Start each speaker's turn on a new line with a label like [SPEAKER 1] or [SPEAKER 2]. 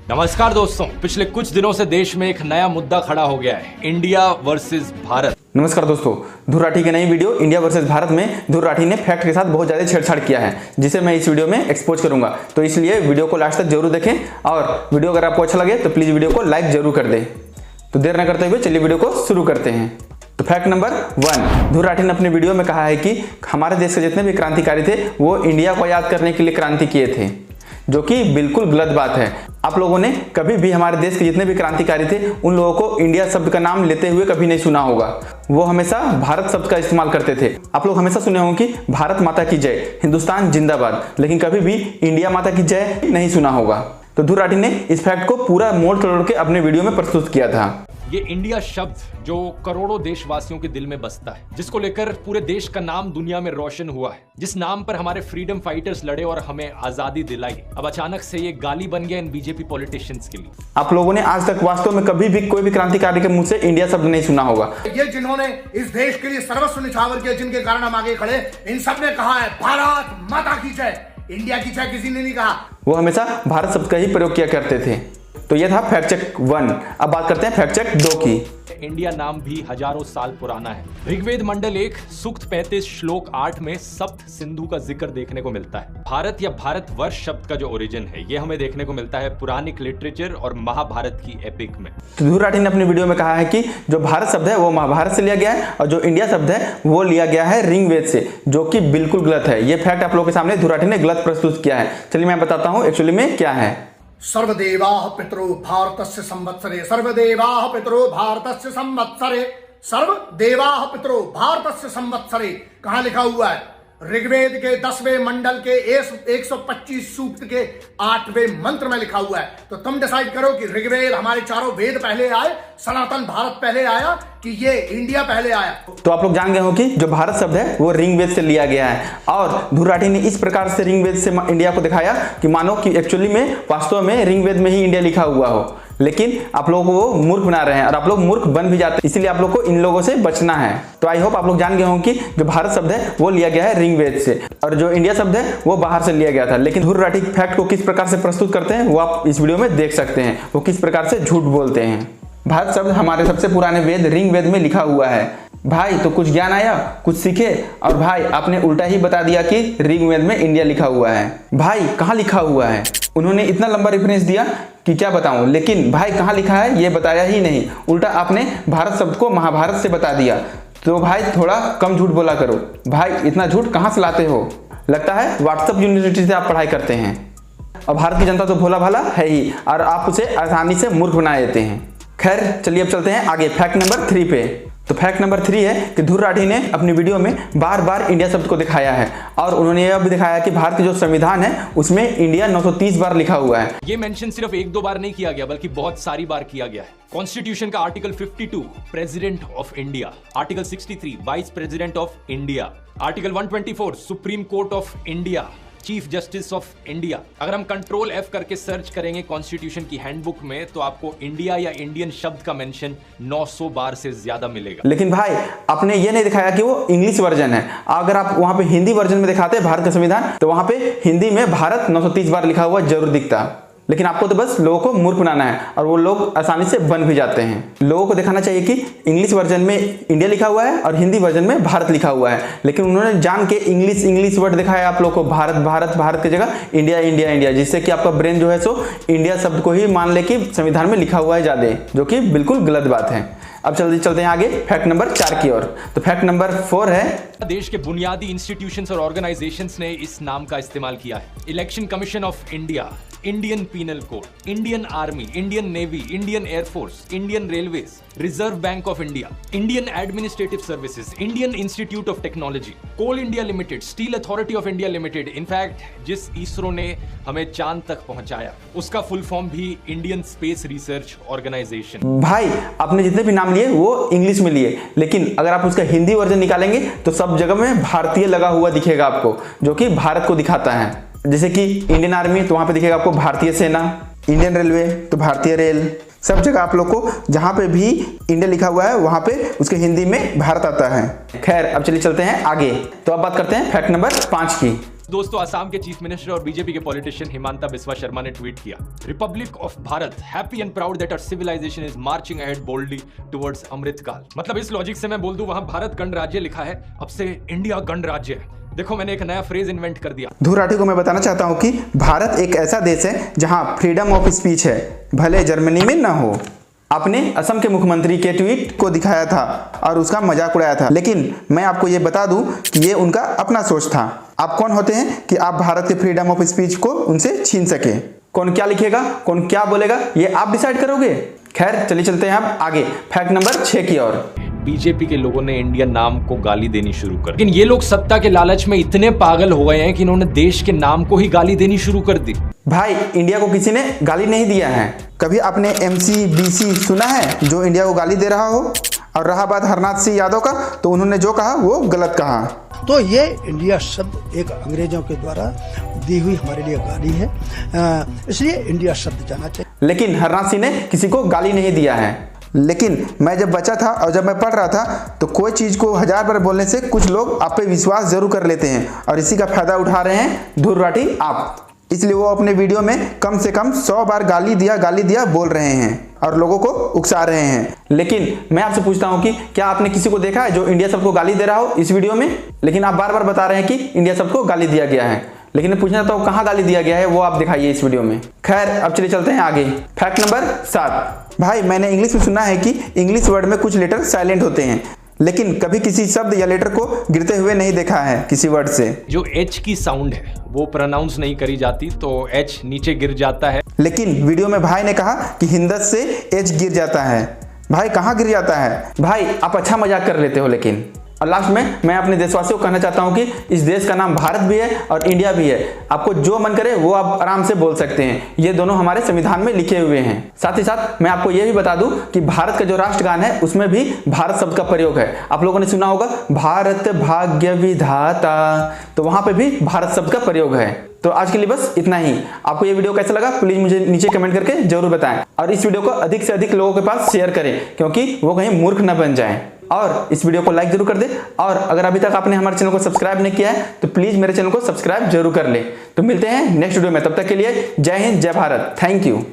[SPEAKER 1] नमस्कार दोस्तों, पिछले कुछ दिनों से देश में एक नया मुद्दा खड़ा हो गया है, इंडिया वर्सेस भारत।
[SPEAKER 2] नमस्कार दोस्तों, ध्रुव राठी की नई वीडियो इंडिया वर्सेस भारत में ध्रुव राठी ने फैक्ट के साथ बहुत ज़्यादा छेड़छाड़ किया है, जिसे मैं इस वीडियो में एक्सपोज करूंगा। तो इसलिए वीडियो को लास्ट तक जरूर देखें और वीडियो अगर आपको अच्छा लगे तो प्लीज़ वीडियो को लाइक जरूर कर दें। तो देर न करते हुए चलिए वीडियो को शुरू करते हैं। तो फैक्ट नंबर 1, ध्रुव राठी ने अपने वीडियो में कहा है कि हमारे देश के जितने भी क्रांतिकारी थे वो इंडिया को याद करने के लिए क्रांति किए थे, जो कि बिल्कुल गलत बात है। आप लोगों ने कभी भी हमारे देश के जितने भी क्रांतिकारी थे उन लोगों को इंडिया शब्द का नाम लेते हुए कभी नहीं सुना होगा। वो हमेशा भारत शब्द का इस्तेमाल करते थे। आप लोग हमेशा सुने होंगे कि भारत माता की जय, हिंदुस्तान जिंदाबाद, लेकिन कभी भी इंडिया माता की जय नहीं सुना होगा। तो ध्रुव राठी ने इस फैक्ट को पूरा मोड़ तोड़ के अपने वीडियो में प्रस्तुत किया था।
[SPEAKER 1] ये इंडिया शब्द जो करोड़ों देशवासियों के दिल में बसता है, जिसको लेकर पूरे देश का नाम दुनिया में रोशन हुआ है, जिस नाम पर हमारे फ्रीडम फाइटर्स लड़े और हमें आजादी दिलाई, अब अचानक से ये गाली बन गया इन बीजेपी पॉलिटिशियंस के लिए।
[SPEAKER 2] आप लोगों ने आज तक वास्तव में कभी भी कोई भी क्रांतिकारी के मुंह से इंडिया शब्द नहीं सुना होगा।
[SPEAKER 3] ये जिन्होंने इस देश के लिए सर्वस्व निछावर किया, जिनके कारण हम आगे खड़े, इन सब ने कहा है भारत माता की जय। इंडिया की जय किसी ने नहीं कहा।
[SPEAKER 2] वो हमेशा भारत शब्द का ही प्रयोग किया करते थे। तो यह था फैक्ट चेक 1। अब बात करते हैं फैक्ट चेक 2 की।
[SPEAKER 1] इंडिया नाम भी हजारों साल पुराना है। ऋग्वेद मंडल 1 सूक्त 35 श्लोक 8 में सप्त सिंधु का जिक्र देखने को मिलता है। भारत या भारतवर्ष शब्द का जो ओरिजिन है ये हमें देखने को मिलता है पुराणिक लिटरेचर और महाभारत की एपिक में।
[SPEAKER 2] तो ध्रुव राठी ने अपनी वीडियो में कहा है कि जो भारत शब्द है वो महाभारत से लिया गया है और जो इंडिया शब्द है वो लिया गया है ऋग्वेद से, जो कि बिल्कुल गलत है। ये फैक्ट आप लोगों के सामने ध्रुव राठी ने गलत प्रस्तुत किया है। चलिए मैं बताता हूँ एक्चुअली में क्या है।
[SPEAKER 3] सर्वदेवाः पितरो भारतस्य संवत्सरे, सर्वदेवाः पितरो भारतस्य संवत्सरे, सर्वदेवाः पितरो भारतस्य संवत्सरे कहां लिखा हुआ है? ऋग्वेद के 10वें मंडल के 125 सूक्त के 8वें मंत्र में लिखा हुआ है। तो तुम डिसाइड करो कि ऋग्वेद, हमारे चारों वेद पहले आए, सनातन भारत पहले आया कि ये इंडिया पहले आया।
[SPEAKER 2] तो आप लोग जान गए हो कि जो भारत शब्द है वो ऋग्वेद से लिया गया है और ध्रुव राठी ने इस प्रकार से ऋग्वेद से इंडिया को दिखाया कि मानो कि एक्चुअली में वास्तव में ऋग्वेद में ही इंडिया लिखा हुआ हो। लेकिन आप लोगों को वो मूर्ख बना रहे हैं और आप लोग मूर्ख बन भी जाते हैं, इसलिए आप लोग को इन लोगों से बचना है। तो आई होप आप लोग जान गए होंगे कि जो भारत शब्द है वो लिया गया है ऋग्वेद से और जो इंडिया शब्द है वो बाहर से लिया गया था। लेकिन ध्रुव राठी फैक्ट को किस प्रकार से प्रस्तुत करते हैं वो आप इस वीडियो में देख सकते हैं, वो किस प्रकार से झूठ बोलते हैं। भारत शब्द हमारे सबसे पुराने वेद ऋग्वेद में लिखा हुआ है। भाई तो कुछ ज्ञान आया, कुछ सीखे, और भाई आपने उल्टा ही बता दिया कि ऋग्वेद में इंडिया लिखा हुआ है। भाई कहाँ लिखा हुआ है? उन्होंने इतना लंबा रेफरेंस दिया कि क्या बताऊं, लेकिन भाई कहाँ लिखा है ये बताया ही नहीं। उल्टा आपने भारत शब्द को महाभारत से बता दिया। तो भाई थोड़ा कम झूठ बोला करो। भाई इतना झूठ कहाँ से लाते हो? लगता है व्हाट्सएप यूनिवर्सिटी से आप पढ़ाई करते हैं। और भारत की जनता तो भोला भाला है ही और आप उसे आसानी से मूर्ख बना देते हैं। खैर चलिए अब चलते हैं आगे फैक्ट नंबर 3 पे। तो फैक्ट नंबर 3 है कि ध्रुव राठी ने अपनी वीडियो में बार बार इंडिया शब्द को दिखाया है और उन्होंने यह भी दिखाया कि भारत की जो संविधान है उसमें इंडिया 930 बार लिखा हुआ है।
[SPEAKER 1] ये मेंशन सिर्फ 1-2 बार नहीं किया गया बल्कि बहुत सारी बार किया गया है। कॉन्स्टिट्यूशन का article 52 president of India, article 63 vice president of India, article 124 supreme court of India, chief justice of India. अगर हम कंट्रोल F करके सर्च करेंगे कॉन्स्टिट्यूशन की हैंडबुक में तो आपको इंडिया या इंडियन शब्द का मेंशन 900 बार से ज्यादा मिलेगा।
[SPEAKER 2] लेकिन भाई आपने ये नहीं दिखाया कि वो इंग्लिश वर्जन है। अगर आप वहां पे हिंदी वर्जन में दिखाते भारत का संविधान तो वहां पे हिंदी में भारत 930 बार लिखा हुआ जरूर दिखता। लेकिन आपको तो बस लोगों को मूर्ख बनाना है और वो लोग आसानी से बन भी जाते हैं। लोगों को दिखाना चाहिए कि इंग्लिश वर्जन में इंडिया लिखा हुआ है और हिंदी वर्जन में भारत लिखा हुआ है, लेकिन उन्होंने जान के इंग्लिश वर्ड दिखाया आप लोग को, भारत भारत भारत की जगह इंडिया इंडिया इंडिया, जिससे कि आपका ब्रेन जो है सो इंडिया शब्द को ही मान ले कि संविधान में लिखा हुआ है ज्यादा, जो कि बिल्कुल गलत बात है। अब जल्दी चलते हैं आगे फैक्ट नंबर 4 की ओर। तो फैक्ट नंबर 4 है
[SPEAKER 1] देश के बुनियादी इंस्टीट्यूशंस और ऑर्गेनाइजेशंस ने इस नाम का इस्तेमाल किया है। Election commission of India, Indian penal code, Indian army, Indian navy, Indian air force, Indian railways, reserve bank of India, Indian administrative services, Indian institute of technology, coal India limited, steel authority of India limited. In fact जिस ISRO ने हमें चांद तक पहुंचाया उसका full form भी Indian space research organisation.
[SPEAKER 2] भाई आपने जितने भी नाम लिए वो इंग्लिश में लिए, लेकिन अगर आप उसका हिंदी वर्जन निकालेंगे तो सब जगह में भारतीय लगा हुआ दिखेगा आपको, जो कि भारत को दिखाता है। जैसे कि इंडियन आर्मी तो वहां पे दिखेगा आपको भारतीय सेना, इंडियन रेलवे तो भारतीय रेल, सब जगह आप लोग को जहां पे भी इंडिया लिखा हुआ है वहां पे उसके हिंदी में भारत आता है। खैर अब चलिए चलते हैं आगे। तो अब बात करते हैं फैक्ट नंबर 5 की।
[SPEAKER 1] दोस्तों, असम के चीफ मिनिस्टर और बीजेपी के पॉलिटिशियन हिमांता बिस्वा शर्मा ने ट्वीट किया, republic of Bharat happy and proud that our civilisation is marching ahead boldly towards Amrit Kaal. मतलब इस लॉजिक से मैं बोल दूं, वहां भारत गणराज्य लिखा है, अब से इंडिया गणराज्य है। देखो, मैंने एक नया फ्रेज इन्वेंट कर दिया।
[SPEAKER 2] ध्रुव राठी को मैं बताना चाहता हूं कि भारत एक ऐसा देश है जहां फ्रीडम ऑफ स्पीच है, भले जर्मनी में ना हो। आपने असम के मुख्यमंत्री के ट्वीट को दिखाया था और उसका मजाक उड़ाया था, लेकिन मैं आपको ये बता दूं कि ये उनका अपना सोच था। आप कौन होते हैं कि आप भारत के फ्रीडम ऑफ स्पीच को उनसे छीन सके? कौन क्या लिखेगा, कौन क्या बोलेगा, ये आप डिसाइड करोगे। खैर, चलिए चलते हैं अब आगे फैक्ट नंबर 6 की ओर।
[SPEAKER 1] बीजेपी के लोगों ने इंडियन नाम को गाली देनी शुरू कर दी, लेकिन ये लोग सत्ता के लालच में इतने पागल हो गए हैं कि इन्होंने देश के नाम को ही गाली देनी शुरू कर दी।
[SPEAKER 2] भाई, इंडिया को किसी ने गाली नहीं दिया है। कभी आपने MC-BC सुना है जो इंडिया को गाली दे रहा हो? और रहा बात हरनाथ सिंह यादव का, तो उन्होंने जो कहा वो गलत कहा।
[SPEAKER 4] तो ये इंडिया शब्द एक अंग्रेजों के द्वारा दी हुई हमारे लिए गाली है, इसलिए इंडिया शब्द जाना चाहिए।
[SPEAKER 2] लेकिन हरनाथ सिंह ने किसी को गाली नहीं दिया है। लेकिन मैं जब बच्चा था और जब मैं पढ़ रहा था, तो कोई चीज को 1000 बार बोलने से कुछ लोग आप पे विश्वास जरूर कर लेते हैं, और इसी का फायदा उठा रहे हैं ध्रुव राठी आप। इसलिए वो अपने वीडियो में कम से कम 100 बार गाली दिया बोल रहे हैं और लोगों को उकसा रहे हैं। लेकिन मैं आपसे पूछता हूं कि क्या आपने किसी को देखा है जो इंडिया सबको गाली दे रहा हो इस वीडियो में? लेकिन आप बार बार बता रहे हैं कि इंडिया सबको गाली दिया गया है, लेकिन मैं पूछना चाहता हूं कहां गाली दिया गया है, वो आप दिखाइए इस वीडियो में। खैर, अब चलिए चलते हैं आगे। Fact number 7। भाई, मैंने इंग्लिश में सुना है कि इंग्लिश वर्ड में कुछ लेटर साइलेंट होते हैं, लेकिन कभी किसी शब्द या लेटर को गिरते हुए नहीं देखा है किसी वर्ड से।
[SPEAKER 1] जो H की साउंड है वो प्रोनाउंस नहीं करी जाती, तो H नीचे गिर जाता है।
[SPEAKER 2] लेकिन वीडियो में भाई ने कहा कि हिंदत से H गिर जाता है। भाई, कहाँ गिर जाता है? भाई, आप अच्छा मजाक कर लेते हो। लेकिन और लास्ट में मैं अपने देशवासियों को कहना चाहता हूं कि इस देश का नाम भारत भी है और इंडिया भी है। आपको जो मन करे वो आप आराम से बोल सकते हैं, ये दोनों हमारे संविधान में लिखे हुए हैं। साथ ही साथ मैं आपको यह भी बता दूं कि भारत का जो राष्ट्रगान है उसमें भी भारत शब्द का प्रयोग है। आप लोगों ने सुना होगा भारत भाग्य विधाता, तो वहां पे भी भारत शब्द का प्रयोग है। तो आज के लिए बस इतना ही। आपको ये वीडियो कैसा लगा प्लीज मुझे नीचे कमेंट करके जरूर बताएं, और इस वीडियो को अधिक से अधिक लोगों के पास शेयर करें, क्योंकि वो कहीं मूर्ख न बन जाएं। और इस वीडियो को लाइक जरूर कर दे, और अगर अभी तक आपने हमारे चैनल को सब्सक्राइब नहीं किया है तो प्लीज मेरे चैनल को सब्सक्राइब जरूर कर ले। तो मिलते हैं नेक्स्ट वीडियो में, तब तक के लिए जय हिंद, जय भारत, थैंक यू।